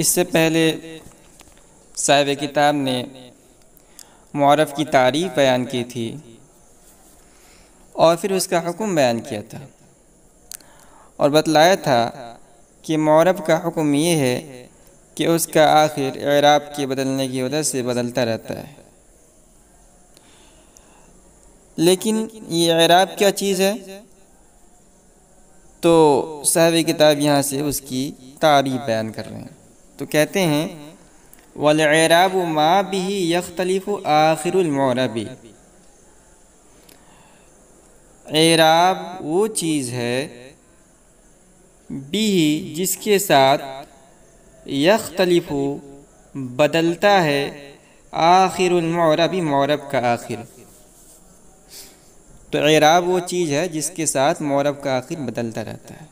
इससे पहले साहिब किताब ने मुअर्रफ की तारीफ़ बयान की थी और फिर उसका हुक्म बयान किया था और बतलाया था कि मुअर्रफ का हुक्म ये है कि उसका आखिर इराब के बदलने की वजह से बदलता रहता है। लेकिन ये इराब क्या चीज़ है, तो साहिब किताब यहाँ से उसकी तारीफ़ बयान कर रहे हैं। तो कहते हैं वल इराब मा बिही यख्तलिफु आखिरुल मुअरबी। इराब वो चीज़ है बिही जिसके साथ यख्तलिफु बदलता है आखिरुल मुअरबी मुअरब का आखिर। तो इराब वो चीज़ है जिसके साथ मुअरब का आखिर बदलता रहता है।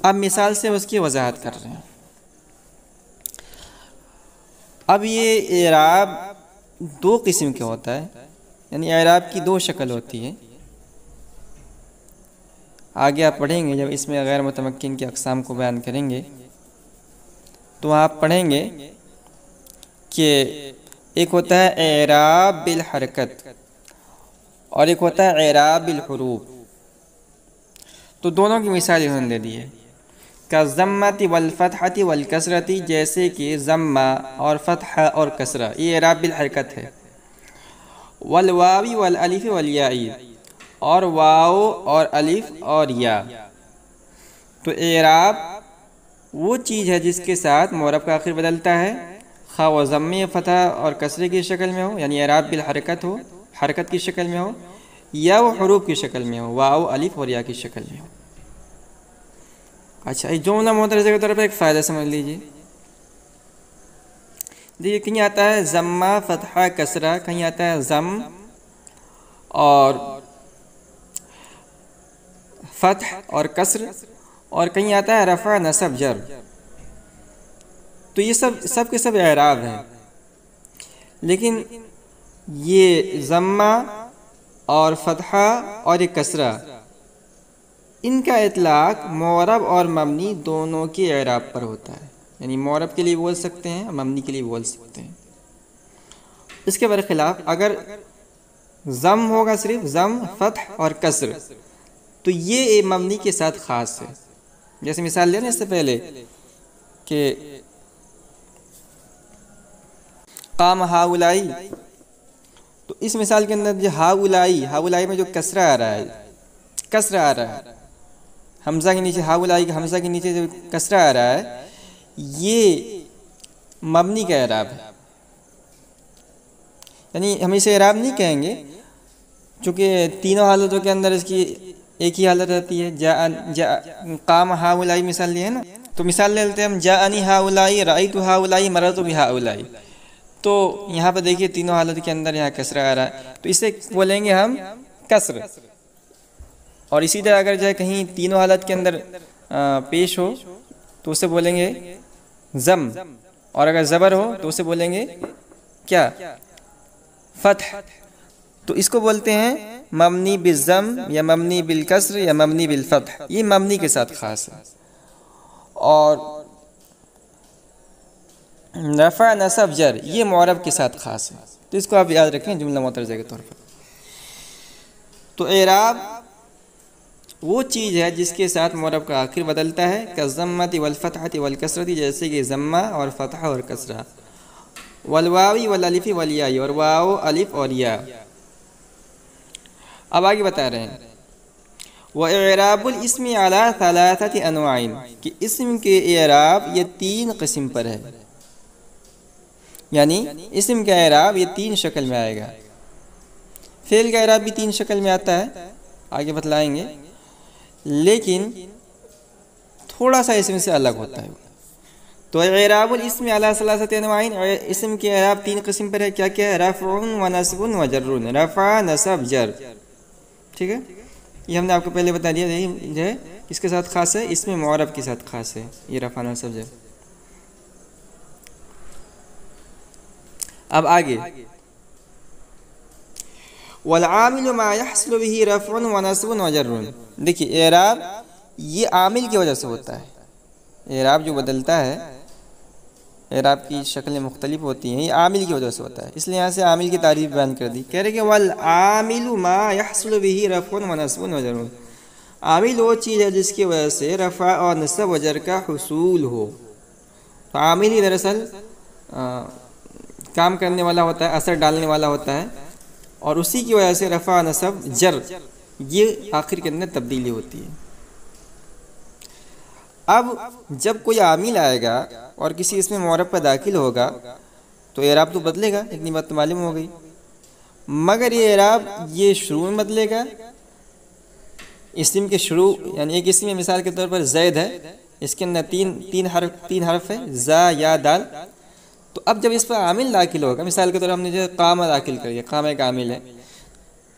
अब मिसाल से उसकी वजाहत कर रहे हैं। अब ये इराब दो किस्म के होता है, यानी इराब की दो शक्ल होती है। आगे आप पढ़ेंगे जब इसमें गैर मुतमक्किन की अक़साम को बयान करेंगे तो आप पढ़ेंगे कि एक होता है इराब बिल हरकत और एक होता है इराब बिल हुरूफ। तो दोनों की मिसाल इन्होंने दे दी है। का ज़म्मति वल फ़तहति वल कसरति, जैसे कि ज़म्मा और फ़तह और कसरा ये इराब बिल हरकत है। वल वावी वल अलिफ़ वल याई, और वाव और अलिफ और या। तो इराब वो चीज़ है जिसके साथ मुअर्रब का आखिर बदलता है, खा व ज़म्मे फ़तह और कसरे की शक्ल में हो, यानी इराब बिल हरकत हो, हरकत की शक्ल में हो, या वो हुरूफ की शक्ल में हो, वाव अलिफ और या की शक्ल में हो। अच्छा, ये जुमला मुतरज़ा की तरफ एक फ़ायदा समझ लीजिए। देखिए कहीं आता है ज़म्मा फ़तह कसरा, कहीं आता है ज़म और फ़तह और कसर, और कहीं आता है रफ़ा नसब जर। तो ये सब के सब इराब हैं। लेकिन ये ज़म्मा और फ़तह और ये कसरा, इनका इतलाक़ मुअर्रब और मबनी दोनों के इराब पर होता है। यानी मुअर्रब के लिए बोल सकते हैं, मबनी के लिए बोल सकते हैं। इसके बरखिलाफ़ अगर ज़म होगा, सिर्फ ज़म फ़तह और कसर, तो ये मबनी के साथ ख़ास है। जैसे मिसाल लेना इससे पहले कि काम हाउलाई, तो इस मिसाल के अंदर जो हाउलाई में जो कसरा आ रहा है, हमज़ा के नीचे हाउलाई के हमज़ा के नीचे जो कसरा आ रहा है, ये मबनी का इराब है। यानी हम इसे इराब नहीं कहेंगे चूँकि तीनों हालतों के अंदर इसकी एक ही हालत रहती है। काम हाउलाई मिसाल लिए है ना, तो मिसाल ले लेते हैं हम, जाअनी हाउलाई, राइतु हाउलाई, मरतु भी हाउलाई। तो यहाँ पर देखिए तीनों हालत के अंदर यहाँ कसरा आ रहा है, तो इसे बोलेंगे हम कसर। और इसी तरह अगर जो कहीं तीनों हालत के अंदर पेश हो तो उसे बोलेंगे ज़म, और अगर ज़बर हो तो उसे बोलेंगे क्या, फ़तह। तो इसको बोलते हैं मबनी बिज़्ज़म या मबनी बिल कसर या मबनी बिल फ़तह। ये मबनी के साथ ख़ास है। और रफ़ा नसब जर ये मुअर्रब के साथ ख़ास है। तो इसको आप याद रखें जुमला मुतरज़ा के तौर पर। तो इराब वो चीज़ है जिसके साथ मुअर्रब का आखिर बदलता है। का ज़म्मति वल फ़तहति वल कसरति, जैसे कि ज़म्मा और फ़तह और कसरा। वल वावी वल अलिफ़ वल याई, और वाव अलिफ और या। अब आगे बता रहे हैं व इराबुल इस्मि अला सलासति अनवाइन, कि इस्म के इराब ये तीन किस्म पर है। यानी इस्म का इराब ये तीन शक्ल में आएगा। फ़ेल का इराब भी तीन शक्ल में आता है, आगे बतलाएंगे। लेकिन थोड़ा सा इसम से अलग होता है। तो एराबुल इस्म अला सलासत अनवाइन, इस्म के एराब 3 किस्म पर है। क्या क्या है? रफ़उन व नस्बुन व जर्रुन। रफ़ा, नसब, जर। ठीक है, ये हमने आपको पहले बता दिया। यही जो है किसके साथ खास है? इसमें मुअर्रब के साथ खास है ये रफ़ा, नसब, जर। अब आगे वल आमिलु मा यहसलु बिही रफ़उन व नस्बुन व जर्रुन। देखिए एराब ये आमिल की वजह से होता है। एराब जो बदलता है, एराब की शक्लें मुख्तलिफ होती हैं, ये आमिल की वजह से होता है। इसलिए यहाँ से आमिल की तारीफ बयान कर दी। कह रहे कि वल आमिलु मा यहसलु बिही रफ़उन व नस्बुन व जर्रुन। आमिल वो चीज़ है जिसकी वजह से रफ़ा और नस्ब व जर का हुसूल हो। तो आमिल ही दरअसल काम करने वाला होता है, असर डालने वाला होता है, और उसी की वजह से रफ़ा, नस्ब, जर ये आखिर के अंदर तब्दीली होती है। अब जब कोई आमिल आएगा और किसी इसमें मुअर्रब पर दाखिल होगा तो एराब तो बदलेगा, इतनी बात तो मालूम हो गई। मगर ये एराब ये शुरू में बदलेगा, इस्म के शुरू, यानी एक इस्म मिसाल के तौर पर ज़ैद है, इसके अंदर तीन हर्फ है, ज़ा, या, दाल। तो अब जब इस पर आमिल दाखिल होगा, मिसाल के तौर पर हमने जो कामा दाखिल कर दिया, कामा एक आमिल है,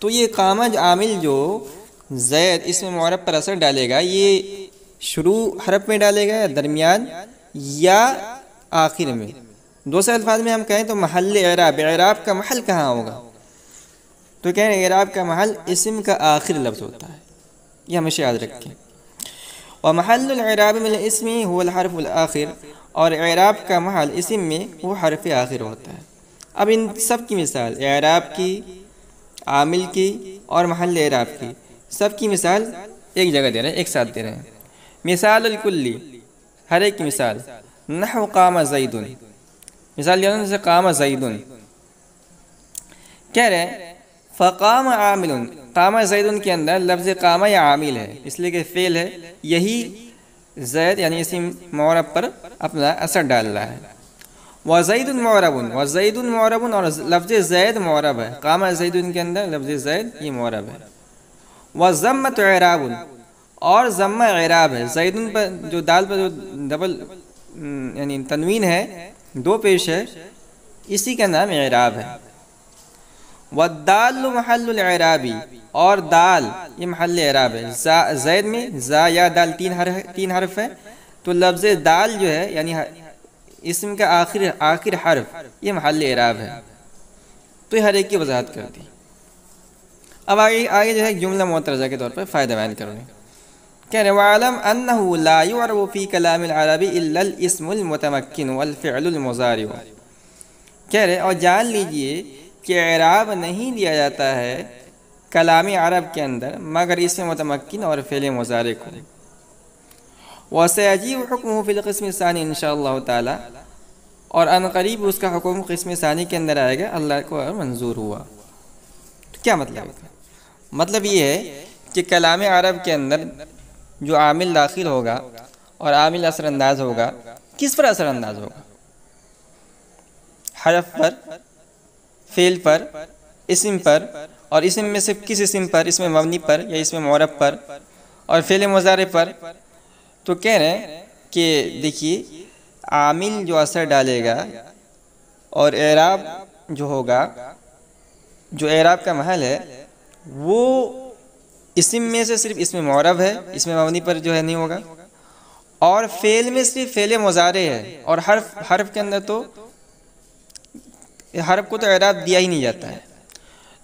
तो ये कामा आमिल जो ज़ैद इसमें मुअर्रब पर असर डालेगा, ये शुरू हरफ में डालेगा या दरमियान या आखिर में। दूसरे अल्फाज में हम कहें तो महल एराब, एराब का महल कहाँ होगा? तो कह रहे हैं एराब का महल इस्म का आखिर लफ्ज़ होता है, ये हमेशा याद रखें। और महल्लुल एराब मिन इस्मी हुवल हर्फुल आखिर, और एराब का महल इस्म में वो हर्फ आखिर होता है। अब इन सब की मिसाल, एराब की, आमिल की और महल एराब की, सब की मिसाल एक जगह दे रहे हैं, एक साथ दे रहे हैं। मिसाल कुल्ली, हर एक की मिसाल। नहव कामा ज़ैदुन, मिसाल जैसे कामा ज़ैदुन। कह रहे हैं फ़क़ाम आमिलुन, कामा ज़ैदुन के अंदर लफ्ज़ कामा या आमिल है, इसलिए कि फ़ेल है, यही ज़ैद यानी इसी मुअर्रब पर अपना असर डाल रहा है। व ज़ैदुन मुअर्रबुन, व ज़ैदुन मुअर्रबुन, और लफ्ज़ ज़ैद मुअर्रब है। कामा ज़ैदुन के अंदर लफ्ज़ ज़ैद ये मुअर्रब है। व ज़म्मत एराबुन, और ज़म्मा एराब है। ज़ैदुन पर जो दाल पर जो डबल यानी तनवीन है, दो पेश है, इसी का नाम एराब है। वद्दाल महल्लुल एराबी, और दाल ये महल एराब है। ज़ैद में ज़ा, या, दाल तीन हर्फ है, तो लफ्ज़ दाल जो है यानी इस्म का आखिर हर्फ, ये महल एराब है। तो हर एक की वजाहत कर दी। अब आगे जो है जुमला मुतरज़ा के तौर पर फ़ायदा बयान कर रहे हैं। कह रहे वअलम अन्नहु ला युअरबु फ़ी कलामिल अरबी इल्लल इस्मुल मुतमक्किन वल फ़िअलुल मुज़ारिउ। कह रहे और जान लीजिए कि एराब नहीं दिया जाता है कलामी अरब के अंदर मगर इसमें मुतमक्किन और फ़िअल मुज़ारि को। वसयजीउ हुक्मुहु फ़िल क़िस्म सानी इंशाअल्लाह ताला, और अनक़रीब उसका हुक्म क़िस्म सानी के अंदर आएगा, अल्लाह को मंजूर हुआ। तो क्या मतलब है? मतलब ये है कि कलाम अरब के अंदर जो आमिल दाखिल होगा और आमिल असरअंदाज होगा, किस पर असरअंदाज होगा? हरफ पर, फ़ेल पर, इस्म पर, और इस्म में से किस इस्म पर? इसमें मबनी पर या इसमें मुअर्रब पर, और फ़ेल मुज़ारे पर। तो कह रहे हैं कि देखिए आमिल जो असर डालेगा और एराब जो होगा, जो एराब का महल है वो इस्म में से सिर्फ इसमें मुअर्रब है, इसमें मबनी पर जो है नहीं होगा, और फ़ेल में सिर्फ फ़ेल मुज़ारे है, और हर्फ के अंदर तो हरफ को तो एराब दिया ही नहीं जाता है।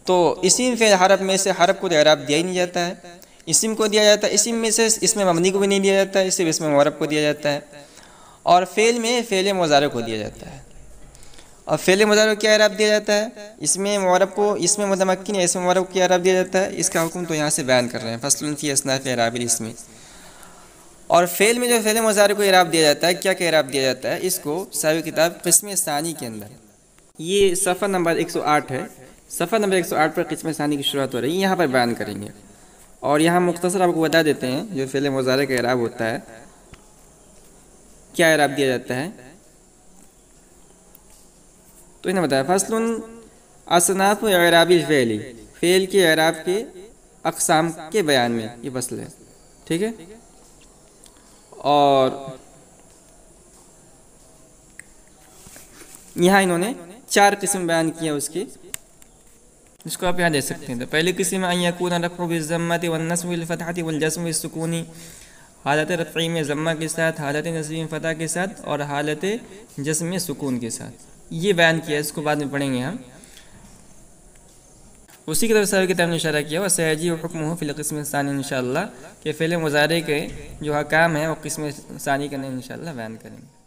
तो इस्म फ़ेल हरफ में से हरफ को तो एराब दिया ही नहीं जाता है, इस्म को दिया जाता है, इस्म में से इसमें मबनी को भी नहीं दिया जाता है, सिर्फ इसमें मुअर्रब को दिया जाता है, और फ़ेल में फ़ेल मुज़ारे को दिया जाता है। और फ़ेल मुज़ारे को क्या एराब दिया जाता है? इसमें मुअर्रब को इसमें मुतमक्किन या इसमें मुअर्रब को क्या एराब दिया जाता है? इसका हुक्म तो यहाँ से बयान कर रहे हैं, फ़स्लुन फ़ी अस्नाफ़ एराबिल इस्मी। और फ़ेल में जो फ़ेल मुज़ारे को एराब दिया जाता है, क्या क्या एराब दिया जाता है? इसको साहिब किताब क़िस्म सानी के अंदर, ये सफ़ा नंबर 108 है, सफ़ा नंबर 108 पर क़िस्म सानी की शुरुआत हो रही है, यहाँ पर बयान करेंगे। और यहाँ मुख्तसर आपको बता देते हैं जो फ़ेल मुज़ारे का एराब होता है, क्या एराब दिया जाता है। तो इन्हें बताया फ़स्लुन असनाफ़ एराबिल फ़ेली, फ़ेल के एराब के अक़साम के बयान में ये फसल है। ठीक है। और यहाँ इन्होंने 4 किस्म बयान किया उसकी, जिसको आप यहाँ दे सकते हैं। तो पहली किस्म अन यकून रफ़उ बिज़्ज़म्मति वन्नस्ब बिल-फ़तहति वल-जज़्म बिस-सुकूनी, हालत रफ़ई में ज़म्मा के साथ, हालत नस्ब में फ़तह के साथ और हालत जज़्म में सुकून के साथ, ये बयान किया। इसको बाद में पढ़ेंगे हम। उसी की तरफ से किताब ने इशारा किया, वसयजी हुक्मुहु फ़िल क़िस्म सानी, इंशाअल्लाह के फ़ेल मुज़ारे के जो हकाम है वो क़िस्म सानी का इंशाअल्लाह बयान करेंगे।